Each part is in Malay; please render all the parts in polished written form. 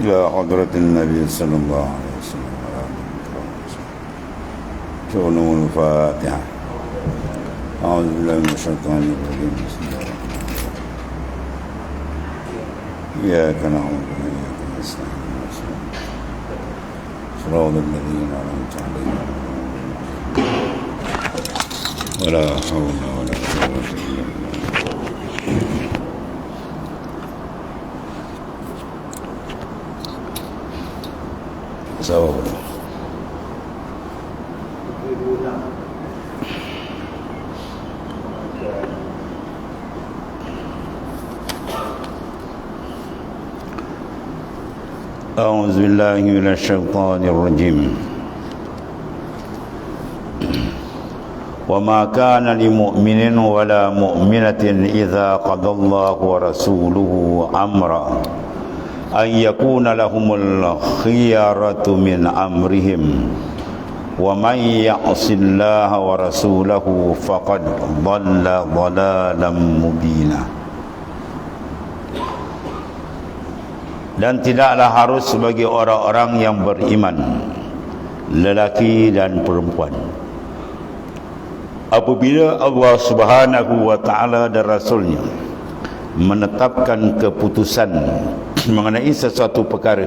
إلى حضرة النبي صلى الله عليه وسلم. شؤونه الفاتحة. أعوذ بالله من الشيطان الرجيم. بسم الله الرحمن الرحيم. إياك نعبد وإياك نستعين. صراط الذين أنعمت عليهم ولا حول ولا قوة إلا بالله. Sabar. أعوذ بالله من الشيطان الرجيم. وما كان لمؤمن ولا مؤمنة إذا قضى الله ورسوله أمرا أن يكون لهم الخيارة من أمرهم ومن يعص الله ورسوله فقد ضل ضلالا مبينا. Dan tidaklah harus bagi orang-orang yang beriman, lelaki dan perempuan, apabila Allah Subhanahu wa ta'ala dan Rasulnya menetapkan keputusan mengenai sesuatu perkara,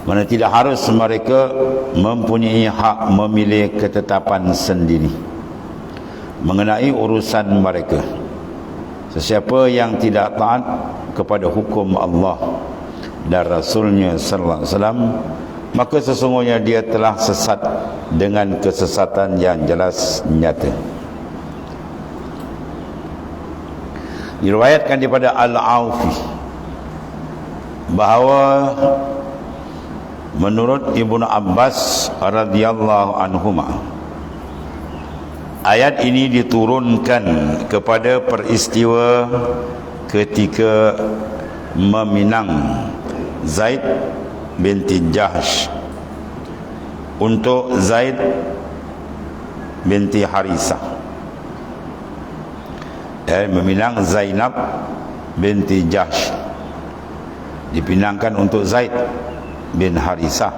mana tidak harus mereka mempunyai hak memilih ketetapan sendiri mengenai urusan mereka. Sesiapa yang tidak taat kepada hukum Allah dan Rasulnya sallallahu alaihi wasallam, maka sesungguhnya dia telah sesat dengan kesesatan yang jelas nyata. Diriwayatkan daripada Al-Aufi bahawa menurut Ibnu Abbas radhiyallahu anhuma, ayat ini diturunkan kepada peristiwa ketika meminang Zaid binti Jahsh untuk Zaid binti Harisah, meminang Zainab binti Jahsh, dipinangkan untuk Zaid bin Harisah.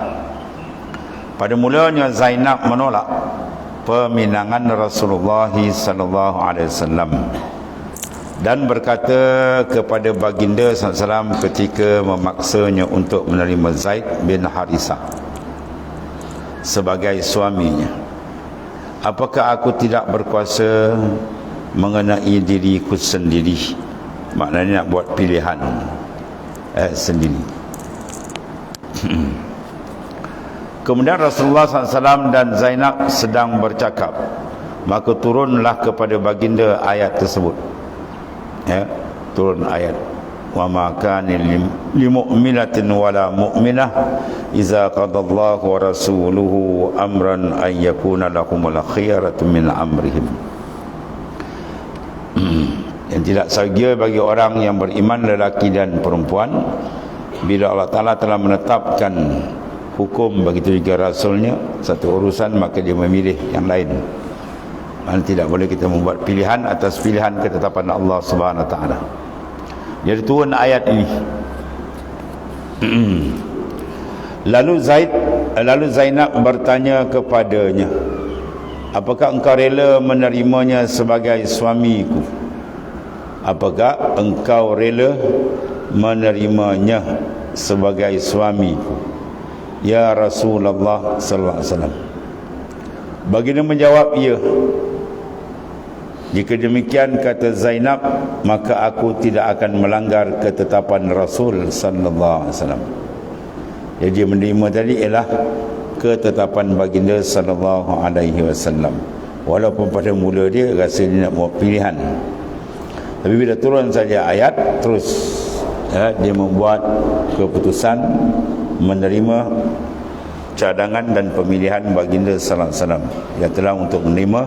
Pada mulanya Zainab menolak peminangan Rasulullah sallallahu alaihi wasallam dan berkata kepada baginda SAW ketika memaksanya untuk menerima Zaid bin Harisah sebagai suaminya, apakah aku tidak berkuasa mengenai diriku sendiri? Maknanya nak buat pilihan sendiri. Kemudian Rasulullah SAW dan Zainab sedang bercakap, maka turunlah kepada baginda ayat tersebut. Turun ayat, wa ma kana lil mu'minatin wala mu'minah idza qadallahu wa rasuluhu amran ay yakuna lahumul khiyaratu min amrihim. Yang tidak sahaja bagi orang yang beriman, lelaki dan perempuan, bila Allah Ta'ala telah menetapkan hukum, begitu juga Rasulnya satu urusan, maka dia memilih yang lain. Dan tidak boleh kita membuat pilihan atas pilihan ketetapan Allah Subhanahu wa ta'ala. Jadi turun ayat ini. Lalu Zainab bertanya kepadanya, apakah engkau rela menerimanya sebagai suamiku? Apakah engkau rela menerimanya sebagai suamiku, ya Rasulullah sallallahu alaihi wasallam? Baginda menjawab, ya. Jika demikian, kata Zainab, maka aku tidak akan melanggar ketetapan Rasul sallallahu alaihi wasallam. Jadi dia menerima tadi ialah ketetapan baginda sallallahu alaihi wasallam, walaupun pada mula dia rasa dia nak buat pilihan. Tapi bila turun saja ayat, terus dia membuat keputusan menerima cadangan dan pemilihan baginda sallallahu alaihi wasallam yang telah untuk menerima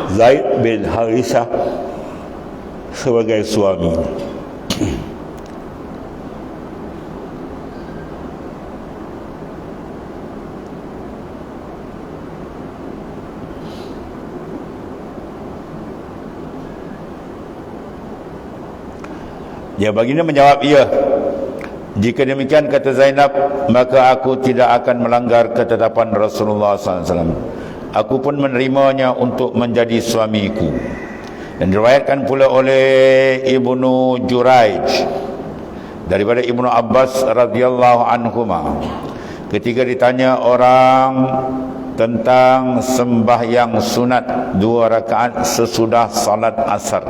Zaid bin Harisah sebagai suami. Ya, baginda menjawab, ya. Jika demikian, kata Zainab, maka aku tidak akan melanggar ketetapan Rasulullah SAW. Aku pun menerimanya untuk menjadi suamiku. Dan diriwayatkan pula oleh Ibnu Juraij daripada Ibnu Abbas radhiyallahu anhuma, ketika ditanya orang tentang sembahyang sunat 2 rakaat sesudah salat asar.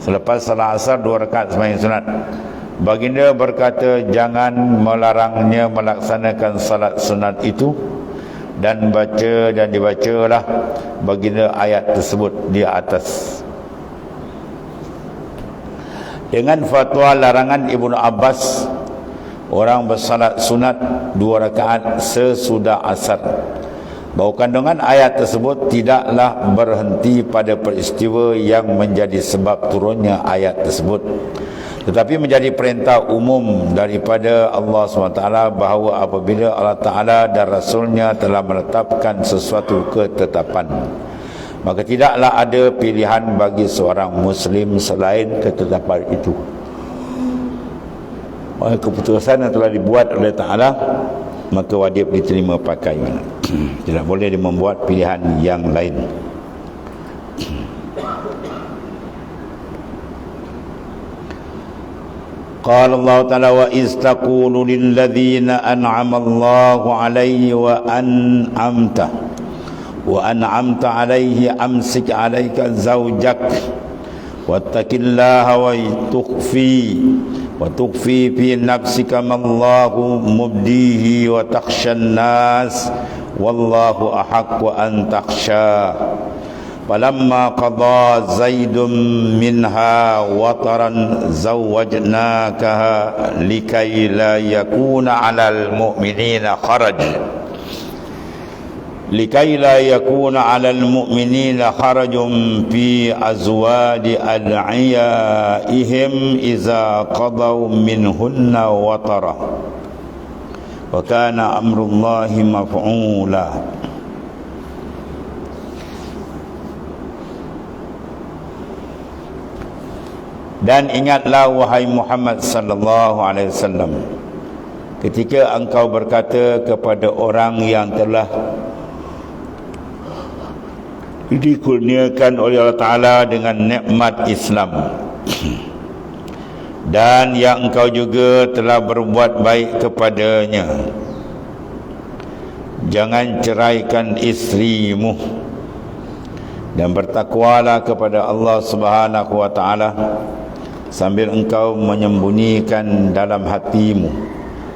Selepas salat asar 2 rakaat sembahyang sunat, baginda berkata, jangan melarangnya melaksanakan salat sunat itu, dan dibacalah baginda ayat tersebut di atas. Dengan fatwa larangan Ibnu Abbas, orang bersalat sunat 2 rakaat sesudah asar, bahawa kandungan ayat tersebut tidaklah berhenti pada peristiwa yang menjadi sebab turunnya ayat tersebut, tetapi menjadi perintah umum daripada Allah SWT, bahawa apabila Allah Ta'ala dan Rasulnya telah menetapkan sesuatu ketetapan, maka tidaklah ada pilihan bagi seorang Muslim selain ketetapan itu. Maka keputusan yang telah dibuat oleh Ta'ala, maka wajib diterima pakai. Tidak boleh dia membuat pilihan yang lain. Qala Allah Ta'ala, wa iz taqulu lil ladzina an'ama Allahu 'alaihi wa an'amta 'alaihi amsik 'alaika zawjak wattaqillaha wa tukhfi fi nafsika ma Allahu mubdihi wa takhshan nas wallahu ahaqqu an takhsha. Falamma qada Zaidun minha wataran zawwajnakaha likai la yakuna 'alal mu'minina harajun fi azwaji ad'iyaihim iza qadaw minhunna watara wa kana amrullahi maf'ula. Dan ingatlah wahai Muhammad sallallahu alaihi wasallam, ketika engkau berkata kepada orang yang telah dikurniakan oleh Allah Ta'ala dengan nikmat Islam, dan yang engkau juga telah berbuat baik kepadanya, jangan ceraikan isterimu, dan bertakwalah kepada Allah Subhanahu wa Ta'ala sambil engkau menyembunyikan dalam hatimu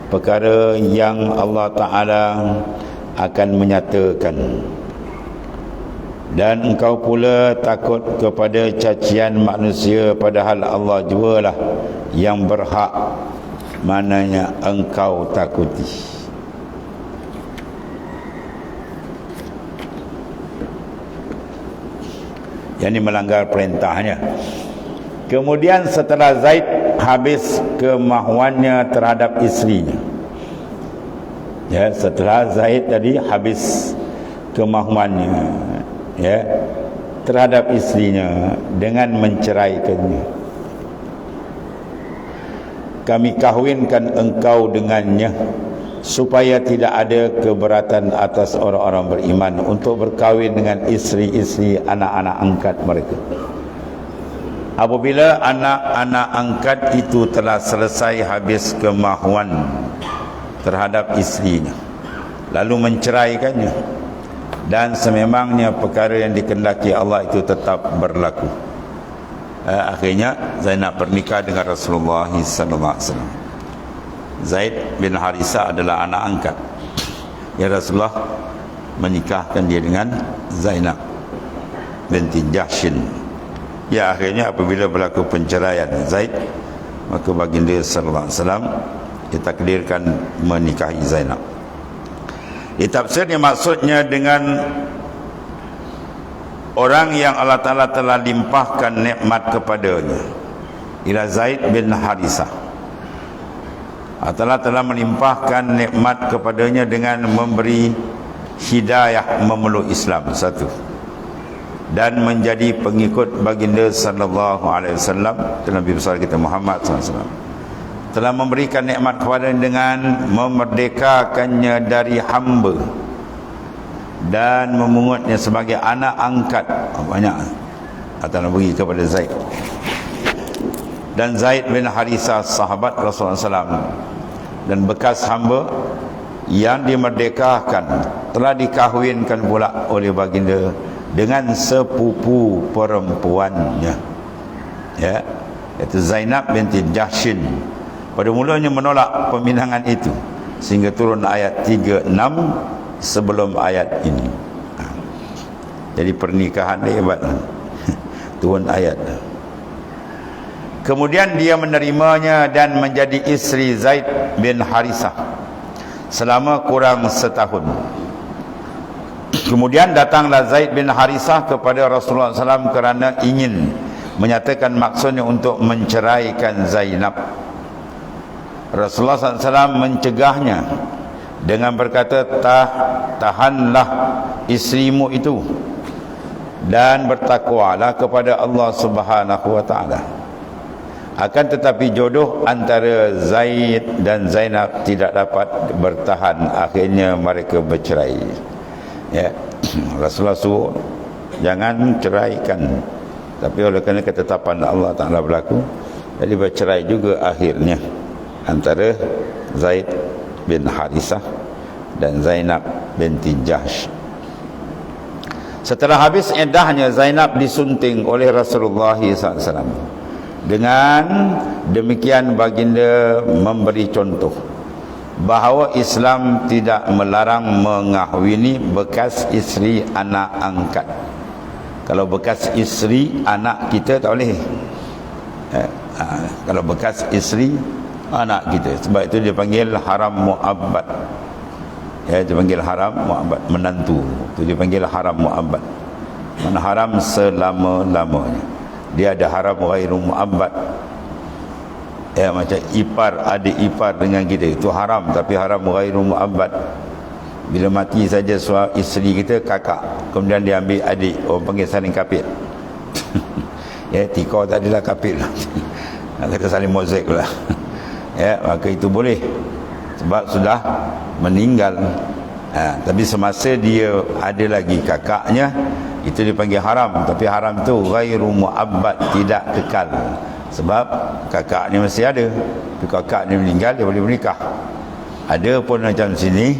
perkara yang Allah Ta'ala akan menyatakan. Dan engkau pula takut kepada cacian manusia, padahal Allah jualah yang berhak mananya engkau takuti. Yang ini melanggar perintahnya. Kemudian setelah Zaid habis kemahuannya terhadap isterinya, ya, setelah Zaid tadi habis kemahuannya, ya, terhadap isterinya dengan menceraikannya, kami kahwinkan engkau dengannya supaya tidak ada keberatan atas orang-orang beriman untuk berkahwin dengan isteri-isteri anak-anak angkat mereka. Apabila anak-anak angkat itu telah selesai habis kemahuan terhadap isterinya, lalu menceraikannya, dan sememangnya perkara yang dikehendaki Allah itu tetap berlaku, akhirnya Zainab bernikah dengan Rasulullah SAW. Zaid bin Harisah adalah anak angkat, ya, Rasulullah menikahkan dia dengan Zainab binti Jahshin. Ya, akhirnya apabila berlaku penceraian Zaid, maka baginda sallallahu alaihi wasallam ditakdirkan menikahi Zainab. Ditafsirnya maksudnya dengan orang yang Allah Ta'ala telah limpahkan nikmat kepadanya, ila Zaid bin Harisah. Allah Ta'ala telah melimpahkan nikmat kepadanya dengan memberi hidayah memeluk Islam, satu, dan menjadi pengikut baginda sallallahu alaihi wasallam, Nabi besar kita Muhammad sallallahu alaihi wasallam. telah memberikan nikmat kepada dengan memerdekakannya dari hamba dan memungutnya sebagai anak angkat. Banyak atau nak bagi kepada Zaid. Dan Zaid bin Harisah sahabat Rasulullah SAW dan bekas hamba yang dimerdekakan telah dikahwinkan pula oleh baginda dengan sepupu perempuannya, ya, iaitu Zainab binti Jahshin. Pada mulanya menolak peminangan itu sehingga turun ayat 36 sebelum ayat ini. Jadi pernikahan dia hebat. Turun ayat. Kemudian dia menerimanya dan menjadi isteri Zaid bin Harisah selama kurang setahun. Kemudian datanglah Zaid bin Harisah kepada Rasulullah SAW kerana ingin menyatakan maksudnya untuk menceraikan Zainab. Rasulullah SAW mencegahnya dengan berkata, tahanlah isterimu itu dan bertakwalah kepada Allah Subhanahu wa taala. Akan tetapi jodoh antara Zaid dan Zainab tidak dapat bertahan, akhirnya mereka bercerai. Ya, Rasulullah suruh jangan ceraikan, tapi oleh kerana ketetapan Allah Taala berlaku, jadi bercerai juga akhirnya antara Zaid bin Harisah dan Zainab binti Jahsh. Setelah habis iddahnya, Zainab disunting oleh Rasulullah SAW. Dengan demikian baginda memberi contoh bahawa Islam tidak melarang mengahwini bekas isteri anak angkat. Kalau bekas isteri anak kita tak boleh. Kalau bekas isteri anak kita, sebab itu dia panggil haram mu'abbad. Ya, dia panggil haram mu'abbad, menantu. Itu dia panggil haram mu'abbad. Mana haram selama-lamanya. Dia ada haram ghairu mu'abbad. Ya, macam ipar, adik ipar dengan kita, itu haram, tapi haram ghairu mu'abbad. Bila mati saja isteri kita, kakak, kemudian dia ambil adik, orang panggil saling kapit. Ya, tikau tak adalah kapit lah. Kata saling mozaik lah. Ya, maka itu boleh sebab sudah meninggal. Tapi semasa dia ada lagi kakaknya, itu dipanggil haram, tapi haram tu ghairu mu'abbad, tidak kekal. Sebab kakaknya masih ada, tapi kakaknya meninggal, dia boleh menikah. Ada pun macam sini,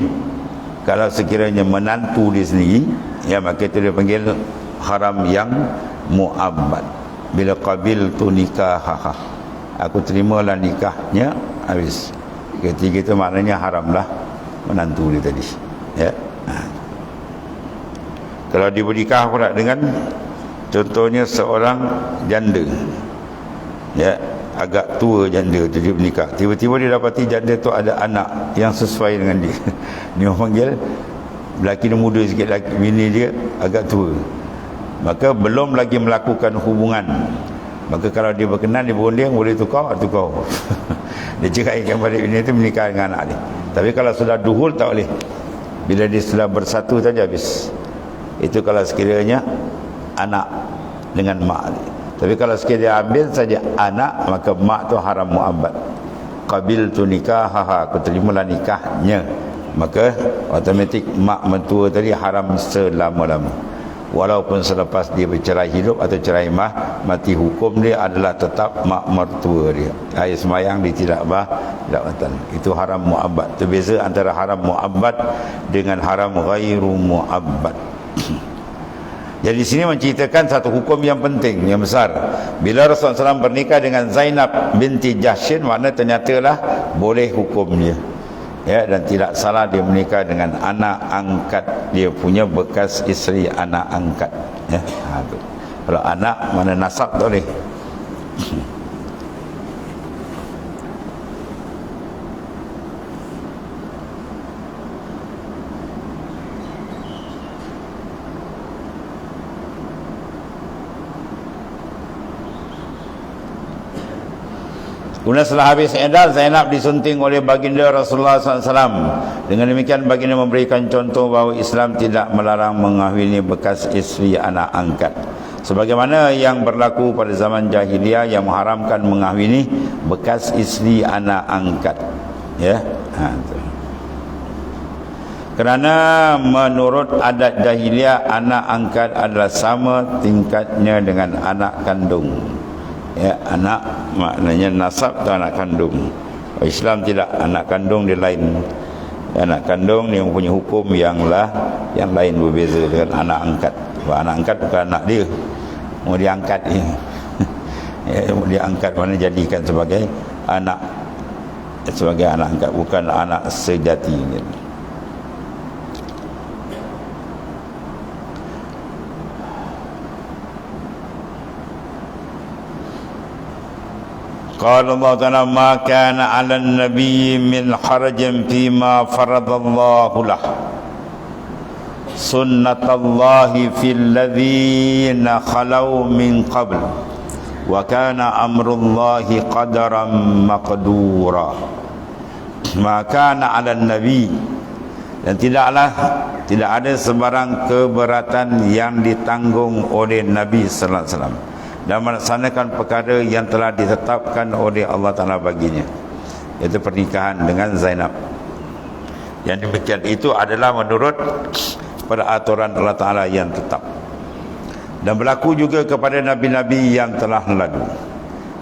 kalau sekiranya menantu dia sendiri, ya, maka itu dia panggil haram yang mu'abbad. Bila qabil tu nikah, aku terimalah nikahnya, habis. Ketiga itu maknanya haramlah menantu dia tadi, ya. Kalau dia bernikah pula dengan contohnya seorang janda, ya, agak tua janda tu, dia bernikah, tiba-tiba dia dapati janda tu ada anak yang sesuai dengan dia. Dia panggil lelaki dia muda sikit, lelaki bini dia agak tua, maka belum lagi melakukan hubungan. Maka kalau dia berkenan, dia berunding, boleh tukar. Dia ceraikan balik bini itu, menikah dengan anak dia. Tapi kalau sudah duhul tak boleh. Bila dia sudah bersatu saja habis. Itu kalau sekiranya anak dengan mak. Tapi kalau sekiranya ambil saja anak, maka mak tu haram mu'abbad. Qabil tu nikahaha, aku terimalah nikahnya, maka automatik mak mentua tadi haram selama-lama. Walaupun selepas dia bercerai hidup atau cerai mati, hukum dia adalah tetap mak mertua dia. Air semayang dia tidak batal. Itu haram mu'abbad. Itu beza antara haram mu'abbad dengan haram ghairu mu'abbad. Jadi di sini menceritakan satu hukum yang penting, yang besar. Bila Rasulullah SAW bernikah dengan Zainab binti Jahshin, makna ternyatalah boleh hukumnya, ya, dan tidak salah dia menikah dengan anak angkat dia punya, bekas isteri anak angkat, ya. Kalau anak mana nasab tak boleh. Kemudian setelah habis iddah, Zainab disunting oleh baginda Rasulullah SAW. Dengan demikian baginda memberikan contoh bahawa Islam tidak melarang mengahwini bekas isteri anak angkat. sebagaimana yang berlaku pada zaman jahiliyah yang mengharamkan mengahwini bekas isteri anak angkat, ya. Kerana menurut adat jahiliyah anak angkat adalah sama tingkatnya dengan anak kandung, ya. Anak maknanya nasab atau anak kandung. Islam tidak, anak kandung dia lain. Anak kandung dia mempunyai hukum yang lain, berbeza dengan anak angkat. Sebab anak angkat bukan anak dia, mau diangkat dia. Ya, mau diangkat mana jadikan sebagai anak angkat, bukan anak sejati. Qala Allah Ta'ala ma kana 'ala an-nabiy min harajin fima faradallahu lah sunnatullahi fil ladzina khalau min qabl wa kana amrullahi qadaran maqdura. Ma kana 'ala an-nabiy, dan tidak ada sebarang keberatan yang ditanggung oleh Nabi sallallahu alaihi wasallam dan melaksanakan perkara yang telah ditetapkan oleh Allah Ta'ala baginya, iaitu pernikahan dengan Zainab. Yang demikian itu adalah menurut peraturan Allah Ta'ala yang tetap, dan berlaku juga kepada Nabi-Nabi yang telah lalu.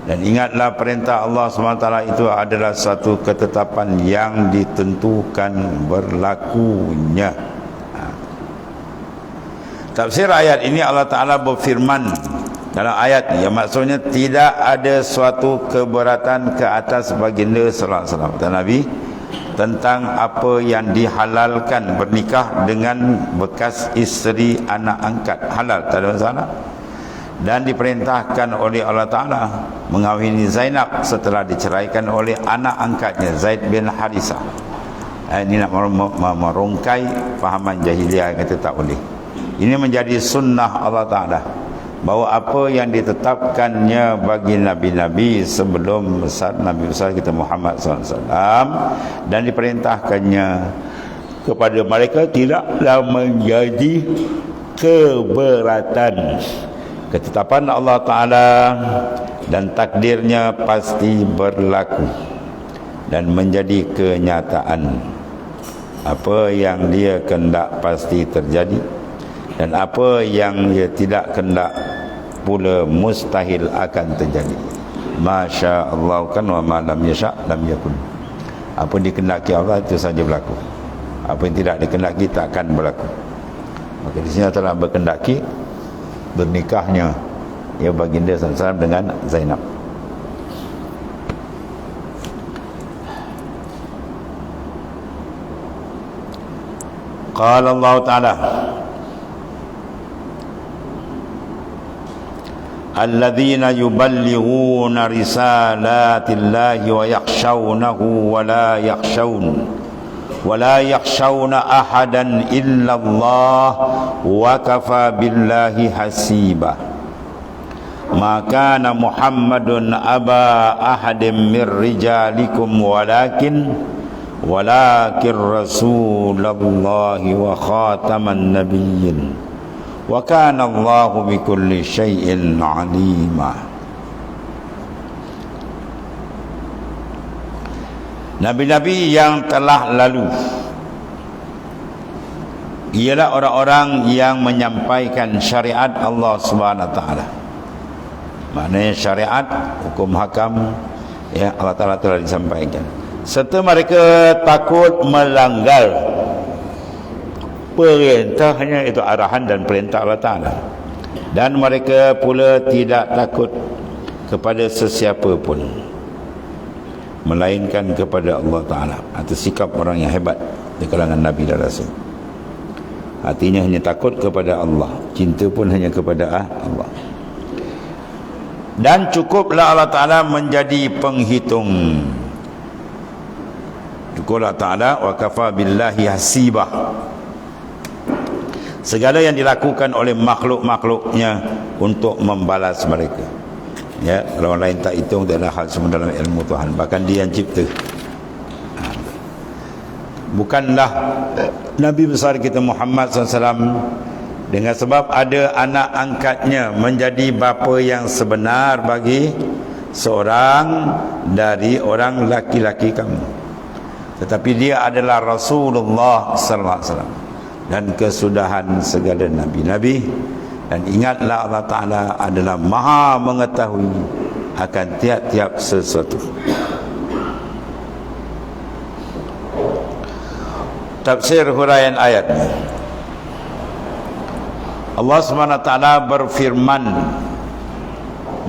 Dan ingatlah perintah Allah SWT itu adalah satu ketetapan yang ditentukan berlakunya. Tafsir ayat ini, Allah Ta'ala berfirman dalam ayat yang maksudnya tidak ada suatu keberatan ke atas baginda sallallahu alaihi wasallam dan Nabi tentang apa yang dihalalkan bernikah dengan bekas isteri anak angkat. Halal, tak ada masalah. Dan diperintahkan oleh Allah Ta'ala mengahwini Zainab setelah diceraikan oleh anak angkatnya Zaid bin Harisah. Ini nak merungkai fahaman jahiliah yang kata tak boleh. Ini menjadi sunnah Allah Ta'ala, bahawa apa yang ditetapkannya bagi Nabi-Nabi sebelum Nabi besar kita Muhammad SAW, dan diperintahkannya kepada mereka tidaklah menjadi keberatan. Ketetapan Allah Ta'ala dan takdirnya pasti berlaku dan menjadi kenyataan. Apa yang dia kehendak pasti terjadi, dan apa yang dia tidak kehendak pula mustahil akan terjadi. Masya Allah kan, wa ma lam yasha lam yakun. Apa yang dikehendaki Allah itu saja berlaku, apa yang tidak dikehendaki tak akan berlaku. Maka di sini telah berkehendaki bernikahnya ya baginda SAW dengan Zainab. Qala Allah Ta'ala alladzina yuballighuna risalatillahi wa yakhshawnahu wa la yakhshawna ahadan illa Allah wa kafa billahi hasiba. Ma kana Muhammadun aba ahadin min rijalikum walakin Rasulullahi wa khataman nabiyyin wa kana Allahu bikulli syai'in alima. Nabi-nabi yang telah lalu ialah orang-orang yang menyampaikan syariat Allah Subhanahu wa taala. Maknanya syariat, hukum hakam ya Allah Taala telah disampaikan, serta mereka takut melanggar perintahnya, itu arahan dan perintah Allah Ta'ala, dan mereka pula tidak takut kepada sesiapa pun melainkan kepada Allah Ta'ala. Itu sikap orang yang hebat di kalangan Nabi dan Rasul. Hatinya hanya takut kepada Allah, cinta pun hanya kepada Allah, dan cukuplah Allah Ta'ala menjadi penghitung. Cukuplah Ta'ala wa kafa billahi hasibah. Segala yang dilakukan oleh makhluk-makhluknya untuk membalas mereka. Ya, kalau orang lain tak hitung, tak ada hal semua dalam ilmu Tuhan. Bahkan dia yang cipta. Bukanlah Nabi besar kita Muhammad SAW dengan sebab ada anak angkatnya menjadi bapa yang sebenar bagi seorang dari orang laki-laki kamu, tetapi dia adalah Rasulullah sallallahu alaihi wasallam dan kesudahan segala nabi-nabi. Dan ingatlah, Allah Ta'ala adalah maha mengetahui akan tiap-tiap sesuatu. Tafsir huraian ayat. Allah SWT berfirman,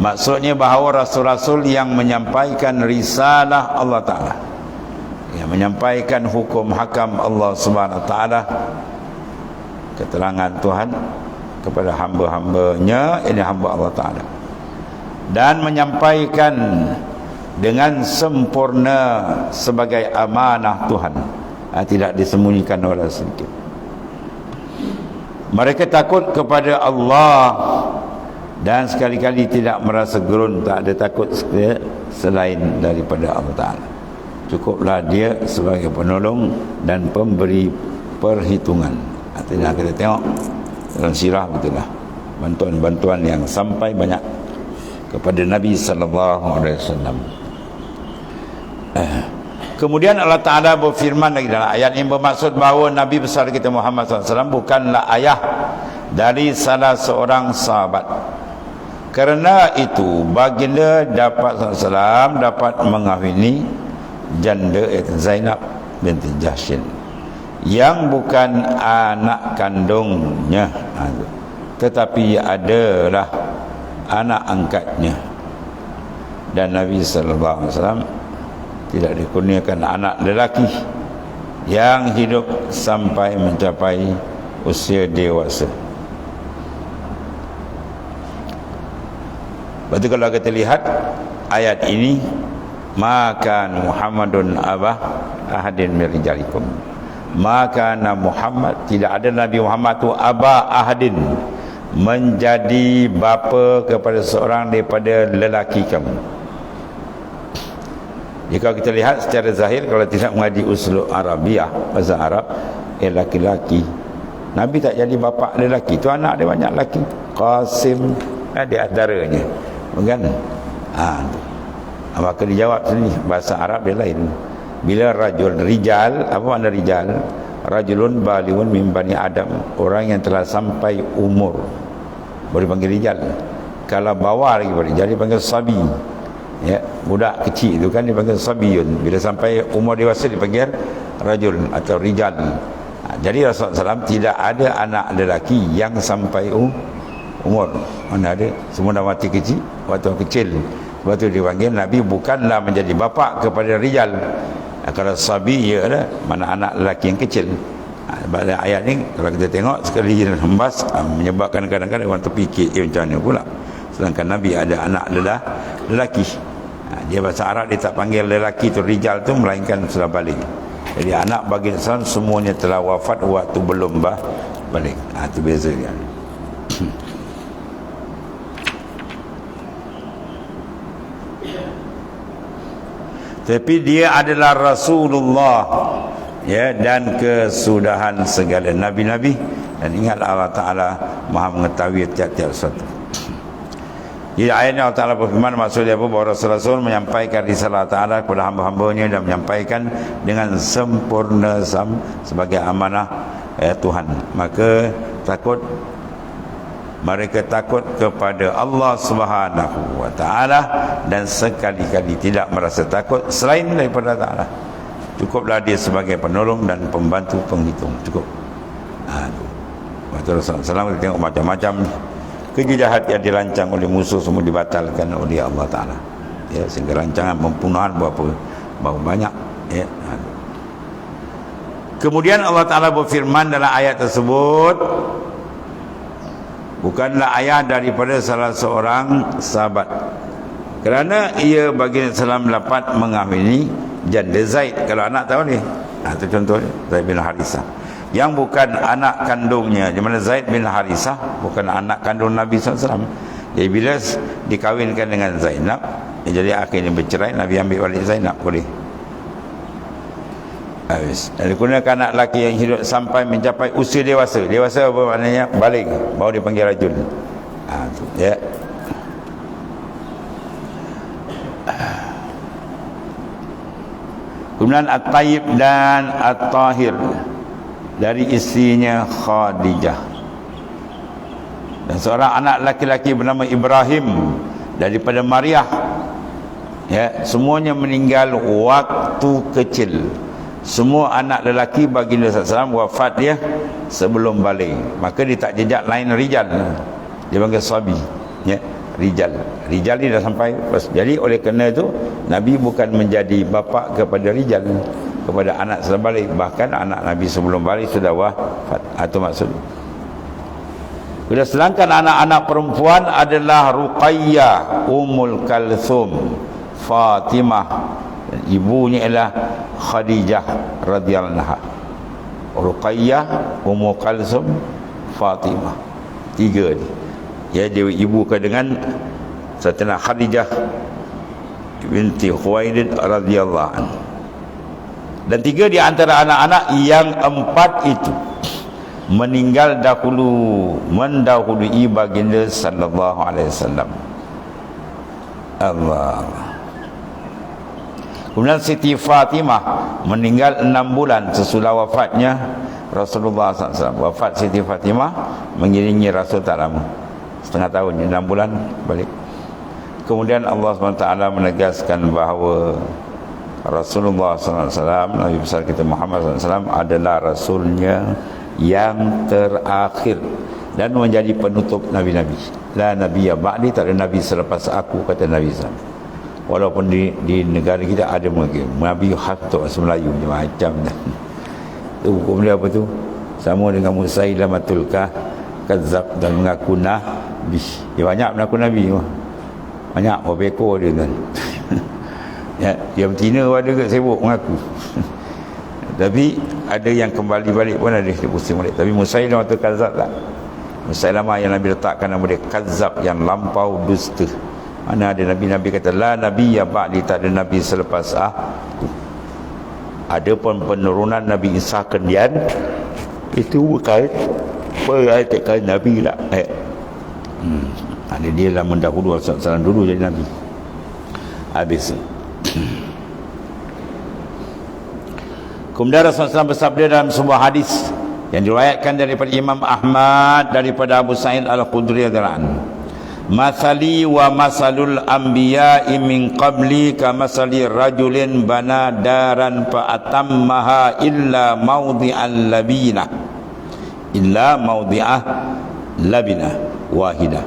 maksudnya bahawa rasul-rasul yang menyampaikan risalah Allah Ta'ala, yang menyampaikan hukum hakam Allah SWT, keterangan Tuhan kepada hamba-hambanya, ini hamba Allah Ta'ala, dan menyampaikan dengan sempurna sebagai amanah Tuhan, tidak disembunyikan oleh sedikit. Mereka takut kepada Allah dan sekali-kali tidak merasa gerun, tak ada takut selain daripada Allah Ta'ala. Cukuplah dia sebagai penolong dan pemberi perhitungan. Artinya kita tengok dalam sirah betul lah bantuan-bantuan yang sampai banyak kepada Nabi sallallahu alaihi wasallam. Kemudian Allah Ta'ala berfirman lagi dalam ayat ini, bermaksud bahawa Nabi besar kita Muhammad SAW bukanlah ayah dari salah seorang sahabat. Kerana itu baginda SAW dapat mengahwini janda Zainab binti Jahsyin yang bukan anak kandungnya, tetapi adalah anak angkatnya. Dan Nabi SAW tidak dikurniakan anak lelaki yang hidup sampai mencapai usia dewasa. Berarti kalau kita lihat ayat ini, maka Muhammadun abah ahadin min rijalikum, maka Muhammad, tidak ada Nabi Muhammad tu abah ahadin, menjadi bapa kepada seorang daripada lelaki kamu. Jika kita lihat secara zahir, kalau tidak mengaji uslub Arabiah, bahasa Arab, laki-laki, Nabi tak jadi bapa lelaki, tu anak dia banyak lelaki. Qasim di antaranya, bukan? Maka dijawab sini, bahasa Arab dia lain. Bila rijal, apa makna rijal? Rajulun balighun min bani Adam, orang yang telah sampai umur, boleh panggil rijal. Kalau bawah lagi boleh, jadi panggil sabi. Ya, budak kecil itu kan dipanggil sabiyun. Bila sampai umur dewasa dipanggil rajul atau rijal. Jadi Rasulullah SAW tidak ada anak lelaki yang sampai umur. Mana ada? Semua dah mati kecil, waktu kecil. Sebab itu dipanggil Nabi bukanlah menjadi bapa kepada rijal. Kalau sabi, ya ada, mana anak lelaki yang kecil. Pada ayat ni kalau kita tengok sekali lembas, menyebabkan kadang-kadang orang terfikir macam mana pula, sedangkan Nabi ada anak lelaki. Dia bahasa Arab dia tak panggil lelaki tu rijal tu, melainkan sudah balik. Jadi anak bagi Islam semuanya telah wafat waktu belum balik. Itu beza dia. Tapi dia adalah Rasulullah, ya, dan kesudahan segala nabi-nabi. Dan ingatlah Allah Ta'ala maha mengetahui tiap-tiap sesuatu. Jadi ayatnya Allah Ta'ala berfirman, maksudnya apa? Bahawa Rasul menyampaikan risalah Ta'ala kepada hamba-hambanya dan menyampaikan dengan sempurna sebagai amanah Tuhan. Maka mereka takut kepada Allah Subhanahu wa Ta'ala dan sekali-kali tidak merasa takut selain daripada Ta'ala. Cukuplah dia sebagai penolong dan pembantu penghitung. Cukup. Waktu Rasulullah SAW kita tengok macam-macam kerja jahat yang dirancang oleh musuh semua dibatalkan oleh Allah Ta'ala, ya, sehingga rancangan pembunuhan berapa banyak, ya. Kemudian Allah Ta'ala berfirman dalam ayat tersebut, bukanlah ayah daripada salah seorang sahabat, kerana ia baginda salam dapat mengahwini janda Zaid. Kalau anak tahu ni, itu contoh Zaid bin Harisah, yang bukan anak kandungnya. Di mana Zaid bin Harisah bukan anak kandung Nabi SAW. Jadi bila dikawinkan dengan Zainab, jadi akhirnya bercerai, Nabi ambil balik Zainab, boleh. habis. Dan digunakan anak lelaki yang hidup sampai mencapai usia dewasa. Dewasa apa maknanya? Balik, baru dipanggil rajul. Tu, ya. Kemudian At-Tayyib dan At-Tahir dari isterinya Khadijah. Dan seorang anak laki-laki bernama Ibrahim daripada Maryah. Ya, semuanya meninggal waktu kecil. Semua anak lelaki baginda SAW wafat dia sebelum balik. Maka dia tak jejak lain rijal. Dia panggil sabi. Ya, rijal. Rijal ni dah sampai. Jadi oleh kerana itu Nabi bukan menjadi bapa kepada rijal, kepada anak sebelum balik. Bahkan anak Nabi sebelum balik sudah wafat. Itu maksudnya. Sedangkan anak-anak perempuan adalah Ruqayyah, Ummul Kalthum, Fatimah, dan ibunya ialah Khadijah radhiyallahu anha. Ruqayyah, Ummul Kalthum, Fatimah. Tiga ni. Ya, dia ibukan dengan Sayyidina Khadijah binti Khuwailid radhiyallahu anha. Dan tiga di antara anak-anak yang empat itu meninggal dahulu, mendahului baginda sallallahu alaihi wasallam. Allah. Kemudian Siti Fatimah meninggal 6 bulan sesudah wafatnya Rasulullah SAW. Wafat Siti Fatimah mengiringi Rasul tak lama, setengah tahun, 6 bulan balik. Kemudian Allah SWT menegaskan bahawa Rasulullah SAW, Nabi besar kita Muhammad SAW adalah Rasulnya yang terakhir dan menjadi penutup Nabi-Nabi. La Nabiya ba'di, tak ada Nabi selepas aku, kata Nabi SAW. Walaupun di negara kita ada mungkin Nabi Hatta Melayu macam tu. Hukum dia apa tu? Sama dengan Musailamatul Kadzab dan mengaku Nabi. Dia banyak mengaku Nabi. Banyak berapa ekor dia kan. Ya, dia betina ada ke sibuk mengaku. Tapi ada yang kembali balik pun ada dia pusing balik. Tapi Musailamatul Kadzab tak. Musailamah yang Nabi letakkan nama dia Kadzab, yang lampau dusta. Mana ada Nabi-Nabi kata la Nabi ya ba'di, tak ada Nabi selepas aku. Ada pun penurunan Nabi Isa kemudian itu bukan perhatikan Nabi lah. Ada dia lah mendahulu Rasulullah SAW dulu jadi Nabi. Habis. Kemudian Rasulullah SAW bersabda dalam sebuah hadis yang diriwayatkan daripada Imam Ahmad daripada Abu Sa'id Al-Khudri radhiyallahu anhu. Masali wa masalul anbiya'i min qabli ka masali rajulin bana daran fa atammaha illa mawdi'al labina, illa mawdi'ah labina wahida.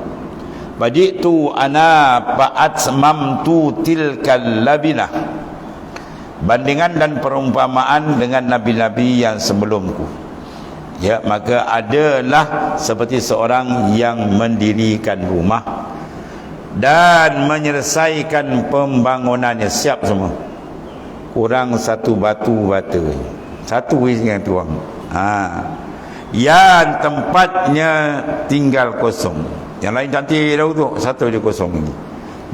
Bajitu ana fa atmamtu tilkal labina. Bandingan dan perumpamaan dengan nabi-nabi yang sebelumku. Ya, maka adalah seperti seorang yang mendirikan rumah dan menyelesaikan pembangunannya, siap semua. Kurang satu batu bata. Satu yang tuang. Yang tempatnya tinggal kosong. Yang lain cantik dah tu, satu je kosong ini.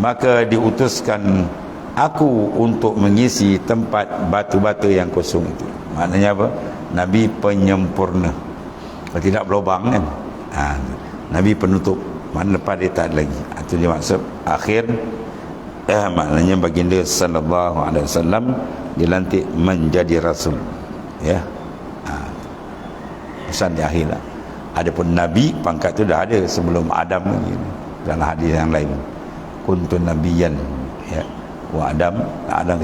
Maka diutuskan aku untuk mengisi tempat batu-batu yang kosong itu. Maknanya apa? Nabi penyempurna. Kalau tidak berlubang kan. Nabi penutup. Mana lepas dia tak ada lagi. Itu dia maksud akhir. Maknanya baginda sallallahu alaihi wasallam dilantik menjadi rasul. Ya. Pesan di akhir lah. Adapun Nabi pangkat tu dah ada sebelum Adam lagi. Dalam hadis yang lain. Kuntun nabiyan. Ya. Wa Adam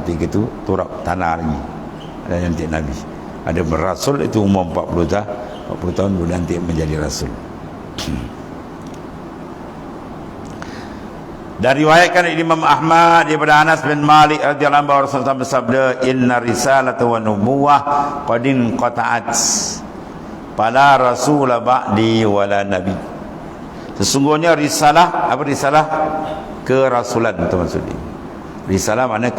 ketika itu turap tanah lagi. Ada nanti Nabi. Ada berasul itu umur 40 tahun baru nanti menjadi rasul. Dari riwayatkan Imam Ahmad daripada Anas bin Malik radhiyallahu anhu Rasulullah bersabda, inna risalata wa nubuwah qadin qata'at fala rasul ba'di wala nabi. Sesungguhnya risalah, apa risalah? Kerasulan itu maksudnya. Risalah makna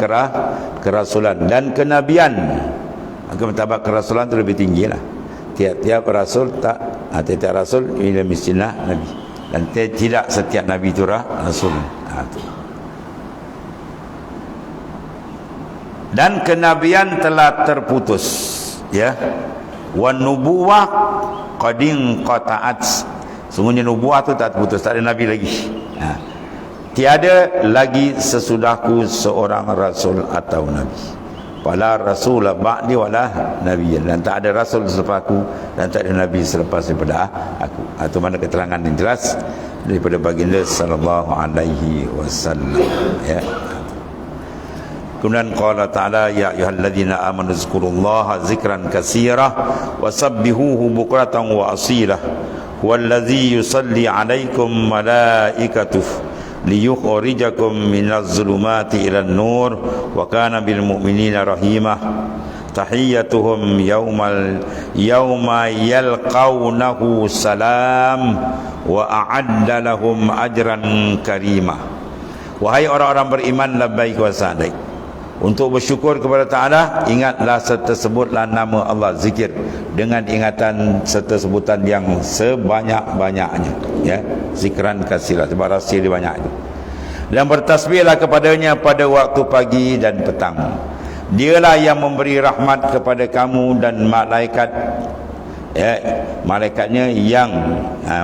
kerasulan dan kenabian. Maka martabat kerasulan itu lebih tinggi lah. Tiap-tiap rasul tiap-tiap rasul ini mestilah nabi. Dan tidak setiap nabi itu rasul. Dan kenabian telah terputus. Ya. Wan nubuwah qadin qata'at. Sungguhnya nubuah tu tak putus, tak ada nabi lagi. Tiada lagi sesudahku seorang rasul atau nabi. Wala rasul ba'di wala nabi, dan tak ada rasul selepasku dan tak ada nabi selepas daripada aku. Itu mana keterangan yang jelas daripada baginda sallallahu alaihi wasallam. Ya. Kemudian qala ta'ala ya ayyuhalladzina amanu zkurullaha zikran katsira wasabbihuhu bukratan wa asila huwallazi yusalli 'alaikum malaikatuh liyukhrijakum minaz zulumati ilan nur wa kana bil mu'minina rahimah tahiyyatuhum yawma yalqawnahu salam wa a'adda lahum ajran karimah. Wahai orang-orang beriman, labbaik wa sa'daik. Untuk bersyukur kepada Ta'ala, ingatlah serta sebutlah nama Allah, zikir dengan ingatan serta sebutan yang sebanyak-banyaknya, ya, zikran katsira, sebab rahsia dia banyak itu. Dan bertasbihlah kepadanya pada waktu pagi dan petang. Dialah yang memberi rahmat kepada kamu dan malaikat, ya, malaikatnya yang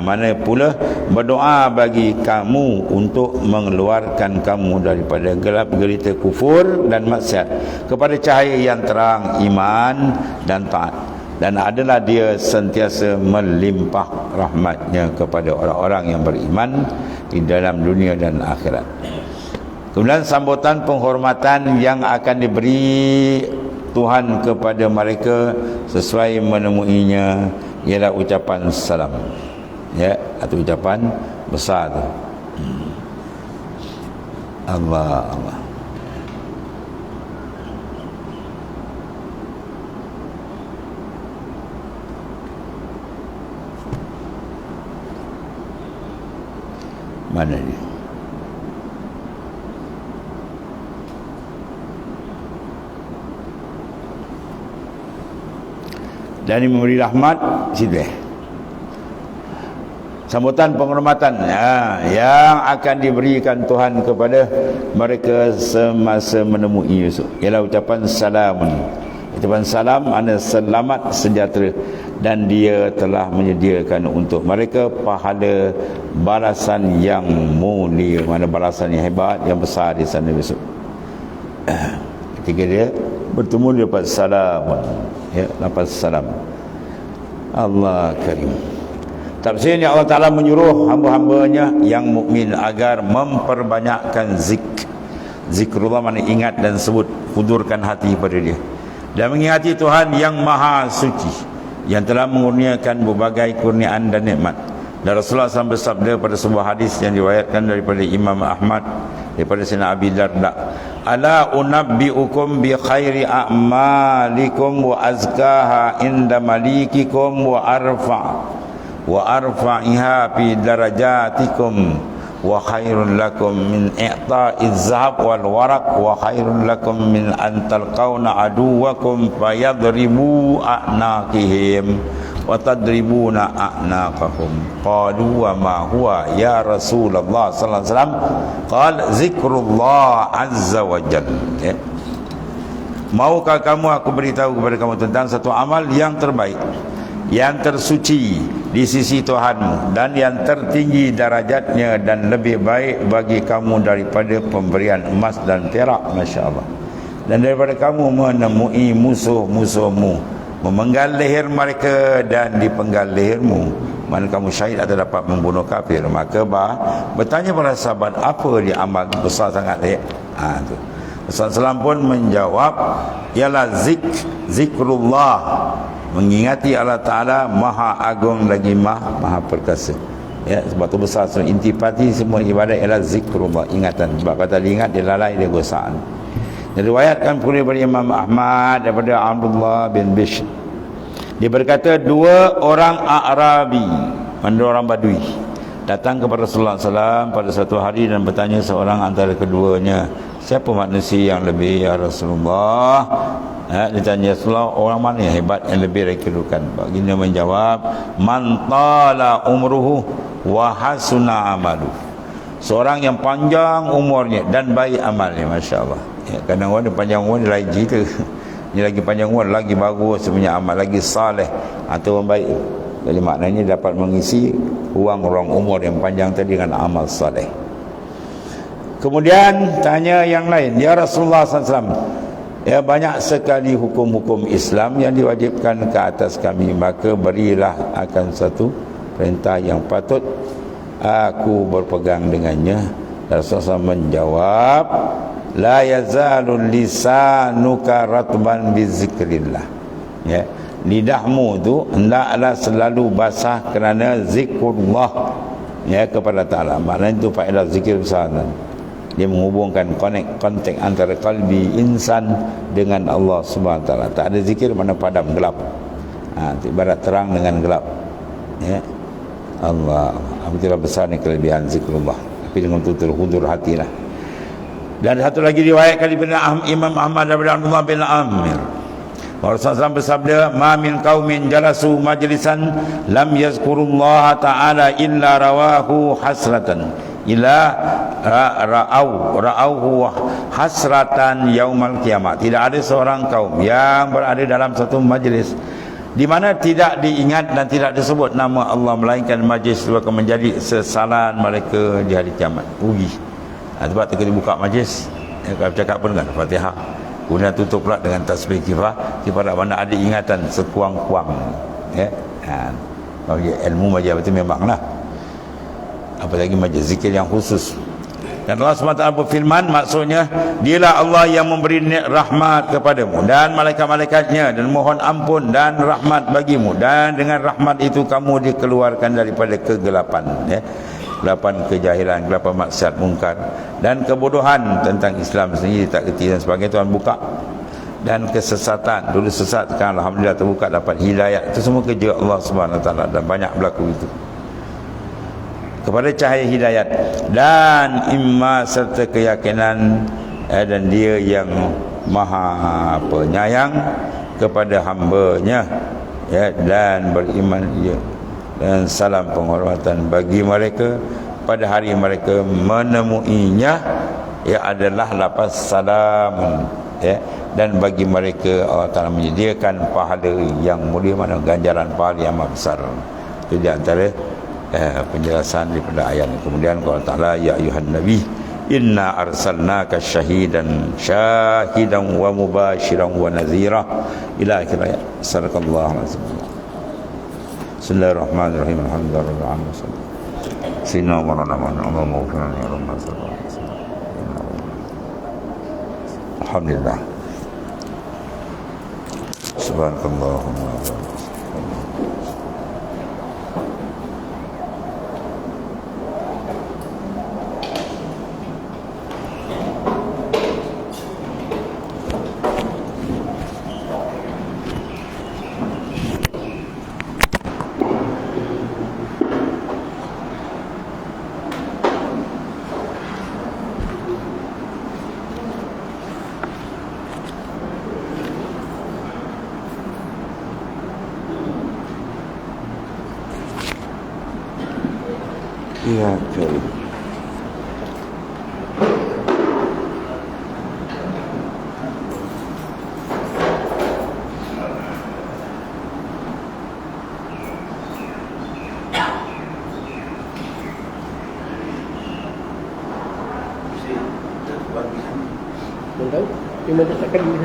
mana pula berdoa bagi kamu untuk mengeluarkan kamu daripada gelap gelita kufur dan maksiat kepada cahaya yang terang iman dan taat, dan adalah dia sentiasa melimpah rahmatnya kepada orang-orang yang beriman di dalam dunia dan akhirat. Kemudian sambutan penghormatan yang akan diberi Tuhan kepada mereka sesuai menemuinya ialah ucapan salam, ya, atau ucapan besar tu. Allah Allah. Mana dia? Dan memberi rahmat situ. Sambutan penghormatan yang akan diberikan Tuhan kepada mereka semasa menemui Yusuf ialah ucapan salamun. Ucapan salam makna selamat sejahtera, dan dia telah menyediakan untuk mereka pahala balasan yang mulia, mana balasan yang hebat, yang besar di sana Yusuf. Ketika dia bertemu dia dapat salam, ya, dapat salam. Allah Karim. Tafsirnya Allah Ta'ala menyuruh hamba-hambanya yang mukmin agar memperbanyakkan zikrullah, mana ingat dan sebut, kudurkan hati pada dia dan mengingati Tuhan yang maha suci yang telah mengurniakan berbagai kurniaan dan nikmat. Dan Rasulullah SAW bersabda pada sebuah hadis yang diriwayatkan daripada Imam Ahmad daripada Sayyidina Abi Darda, ala unabbiukum bi khairi a'malikum wa azkaha inda malikikum wa arfa'iha fi darajatikum wa khairun lakum min i'ta'iz zahab wal waraq wa khairun lakum min an talqawna aduwakum fayadribu a'naqihim wa tadribuna a'naqahum. Qalu wa ma huwa ya Rasulullah sallallahu alaihi wasallam? Qala zikrullah azza wa jalla. Maukah kamu aku beritahu kepada kamu tentang satu amal yang terbaik, yang tersuci di sisi Tuhanmu, dan yang tertinggi darajatnya, dan lebih baik bagi kamu daripada pemberian emas dan perak, Masya Allah, dan daripada kamu menemui musuh-musuhmu, memenggal leher mereka dan dipenggal lehermu, mana kamu syahid atau dapat membunuh kafir. Maka bertanya para sahabat, apa dia amal besar sangat tu? Rasulullah SAW pun menjawab, ialah zikrullah, mengingati Allah Ta'ala maha agung lagi maha perkasa. Ya, sebab tu besar. So, intipati semua ibadat ialah zikrullah, ingatan. Sebab kata dia ingat, dia lalai, dia gosaan. Diriwayatkan pula daripada Imam Ahmad daripada Abdullah bin Bishr, dia berkata, dua orang Arabi, dua orang Badui, datang kepada Rasulullah SAW pada satu hari dan bertanya seorang antara keduanya, siapa manusia yang lebih ya Rasulullah? Dia tanya Rasulullah, orang mana yang hebat, yang lebih dari kedudukan? Baginda menjawab, man tala umruhu wa hasuna amalu, seorang yang panjang umurnya dan baik amalnya. Masya Allah. Ya, kadang-kadang panjang umur dia lain cerita. Ini lagi panjang umur, lagi bagus punya amal, lagi saleh atau orang baik. Jadi maknanya dapat mengisi ruang-ruang umur yang panjang tadi dengan amal saleh. Kemudian tanya yang lain, ya Rasulullah SAW, ya banyak sekali hukum-hukum Islam yang diwajibkan ke atas kami, maka berilah akan satu perintah yang patut aku berpegang dengannya. Rasulullah SAW menjawab, la yazalul lisanuka ratban bizikrillah. Ya, lidahmu tu hendaklah selalu basah kerana zikrullah, ya, kepada Ta'ala. Maknanya itu faedah zikir besar. Dia menghubungkan kontak antara kalbi insan dengan Allah Subhanahu Wa Taala. Tak ada zikir mana padam, gelap. Ibarat terang dengan gelap. Ya. Allah, alhamdulillah besar ni kelebihan zikrullah. Tapi dengan tutur hudur hatilah. Dan satu lagi riwayat daripada Imam Ahmad daripada Abdullah bin Amir. Rasulullah SAW bersabda, "Ma min qaumin jalasu majlisan lam yazkurullaha ta'ala illa rawahu hasratan ila ra'auhu hasratan yaumal kiamat." Tidak ada seorang kaum yang berada dalam satu majlis di mana tidak diingat dan tidak disebut nama Allah, melainkan majlis itu akan menjadi sesalan mereka di hari kiamat. Rugi. Sebab ketika dibuka majlis, kalau bercakap pun dengan Fatihah, kemudian tutup pula dengan tasbih kifah, kepada mana ada ingatan sekuang-kuang. Ya. Bagi ilmu majlis itu memanglah, apalagi majlis zikir yang khusus. Dan Allah SWT berfirman, maksudnya dialah Allah yang memberi rahmat kepadamu dan malaikat-malaikatnya, dan mohon ampun dan rahmat bagimu, dan dengan rahmat itu kamu dikeluarkan daripada kegelapan, ya, kegelapan kejahilan, kegelapan maksiat mungkar dan kebodohan tentang Islam sendiri, tak kerti dan sebagainya. Tuhan buka. Dan kesesatan, dulu sesat, sekarang alhamdulillah terbuka, dapat hidayah. Itu semua kerja Allah SWT, dan banyak berlaku itu kepada cahaya hidayat dan iman serta keyakinan, dan dia yang maha penyayang kepada hamba-Nya, ya, dan beriman dia. Dan salam penghormatan bagi mereka pada hari mereka menemuinya, ia adalah lafaz salam, ya, dan bagi mereka Allah Ta'ala menyediakan pahala yang mulia, mana ganjaran pahala yang besar. Itu di antara penjelasan daripada ayat ini. Kemudian Allah Ta'ala, ya ayuhan nabi inna arsalnaka syahidan wa mubashiran wa nadhira, ila akhir ayat. Sadaqallahu alazim. Bismillahirrahmanirrahim. Alhamdulillah. Sayyidina wa Allahumma ghfirli ya rabbana sallallahu alaihi wasallam. Alhamdulillah. Subhanakallahumma wa bihamdika. Ya, okay. Belum tahu, cuma tak akan